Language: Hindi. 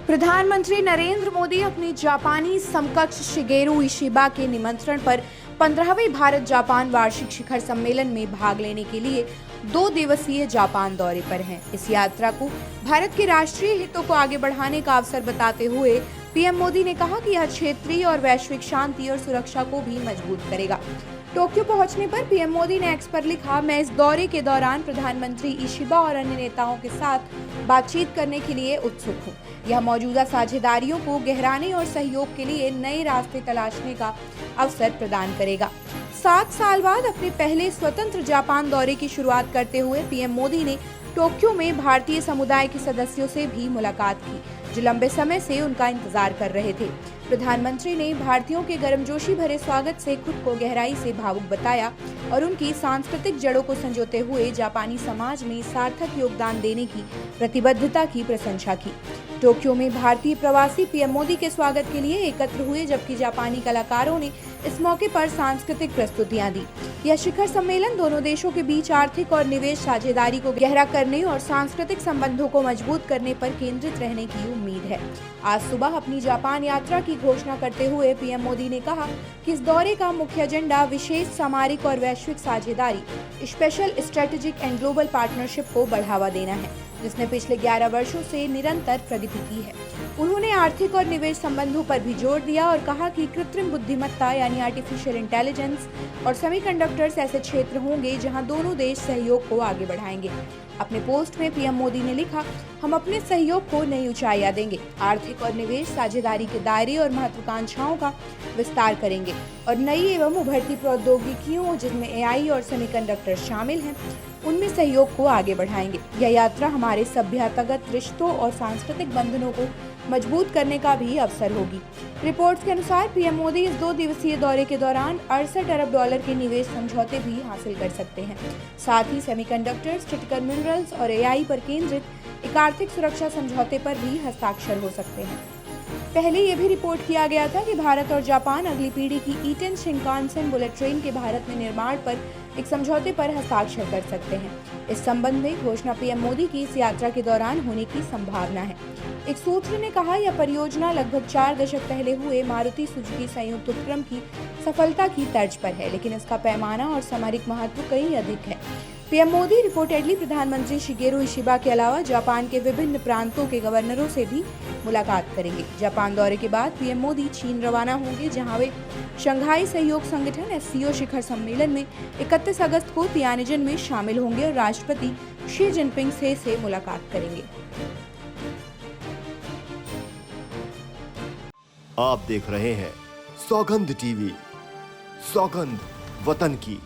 प्रधानमंत्री नरेंद्र मोदी अपनी जापानी समकक्ष शिगेरू इशिबा के निमंत्रण पर 15वें भारत जापान वार्षिक शिखर सम्मेलन में भाग लेने के लिए 2 दिवसीय जापान दौरे पर हैं। इस यात्रा को भारत के राष्ट्रीय हितों को आगे बढ़ाने का अवसर बताते हुए पीएम मोदी ने कहा कि यह क्षेत्रीय और वैश्विक शांति और सुरक्षा को भी मजबूत करेगा। टोक्यो पहुंचने पर पीएम मोदी ने एक्स पर लिखा, मैं इस दौरे के दौरान प्रधानमंत्री इशिबा और अन्य नेताओं के साथ बातचीत करने के लिए उत्सुक हूं। यह मौजूदा साझेदारियों को गहराने और सहयोग के लिए नए रास्ते तलाशने का अवसर प्रदान करेगा। 7 साल बाद अपने पहले स्वतंत्र जापान दौरे की शुरुआत करते हुए पीएम मोदी ने टोक्यो में भारतीय समुदाय के सदस्यों से भी मुलाकात की, जो लंबे समय से उनका इंतजार कर रहे थे। प्रधानमंत्री ने भारतीयों के गर्मजोशी भरे स्वागत से खुद को गहराई से भावुक बताया और उनकी सांस्कृतिक जड़ों को संजोते हुए जापानी समाज में सार्थक योगदान देने की प्रतिबद्धता की प्रशंसा की। टोक्यो में भारतीय प्रवासी पीएम मोदी के स्वागत के लिए एकत्र हुए, जबकि जापानी कलाकारों ने इस मौके पर सांस्कृतिक प्रस्तुतियां दी। यह शिखर सम्मेलन दोनों देशों के बीच आर्थिक और निवेश साझेदारी को गहरा करने और सांस्कृतिक संबंधों को मजबूत करने पर केंद्रित रहने की उम्मीद है। आज सुबह अपनी जापान यात्रा की घोषणा करते हुए पीएम मोदी ने कहा कि इस दौरे का मुख्य एजेंडा विशेष सामरिक और वैश्विक साझेदारी, special strategic and global partnership को बढ़ावा देना है, जिसने पिछले 11 वर्षों से निरंतर प्रगति की है। उन्होंने आर्थिक और निवेश संबंधों पर भी जोर दिया और कहा कि कृत्रिम बुद्धिमत्ता यानी आर्टिफिशियल इंटेलिजेंस और सेमीकंडक्टर्स ऐसे क्षेत्र होंगे जहां दोनों देश सहयोग को आगे बढ़ाएंगे। अपने पोस्ट में पीएम मोदी ने लिखा, हम अपने सहयोग को नई ऊंचाइयां देंगे, आर्थिक और निवेश साझेदारी के दायरे और महत्वाकांक्षाओं का विस्तार करेंगे और नई एवं उभरती प्रौद्योगिकियों जिनमें एआई और सेमीकंडक्टर शामिल हैं, उनमें सहयोग को आगे बढ़ाएंगे। यह यात्रा हमारे सभ्यतागत रिश्तों और सांस्कृतिक बंधनों को मजबूत करने का भी अवसर होगी। रिपोर्ट्स के अनुसार पीएम मोदी इस 2 दिवसीय दौरे के दौरान $68 अरब के निवेश समझौते भी हासिल कर सकते हैं। साथ ही सेमीकंडक्टर्स, क्रिटिकल मिनरल्स और एआई पर केंद्रित एक आर्थिक सुरक्षा समझौते पर भी हस्ताक्षर हो सकते हैं। पहले ये भी रिपोर्ट किया गया था कि भारत और जापान अगली पीढ़ी की E10 शिंकानसेन बुलेट ट्रेन के भारत में निर्माण पर एक समझौते पर हस्ताक्षर कर सकते हैं। इस संबंध में घोषणा पीएम मोदी की इस यात्रा के दौरान होने की संभावना है। एक सूत्र ने कहा, यह परियोजना लगभग 4 दशक पहले हुए मारुति सुजुकी संयुक्त उपक्रम की सफलता की तर्ज पर है, लेकिन इसका पैमाना और सामरिक महत्व कहीं अधिक है। पीएम मोदी रिपोर्टेडली प्रधानमंत्री शिगेरू इशिबा के अलावा जापान के विभिन्न प्रांतों के गवर्नरों से भी मुलाकात करेंगे। जापान दौरे के बाद पीएम मोदी चीन रवाना होंगे, जहां वे शंघाई सहयोग संगठन SCO शिखर सम्मेलन में 31 अगस्त को तियानजिन में शामिल होंगे और राष्ट्रपति शी जिनपिंग से मुलाकात करेंगे। आप देख रहे हैं सौगंध टीवी, सौगंध वतन की।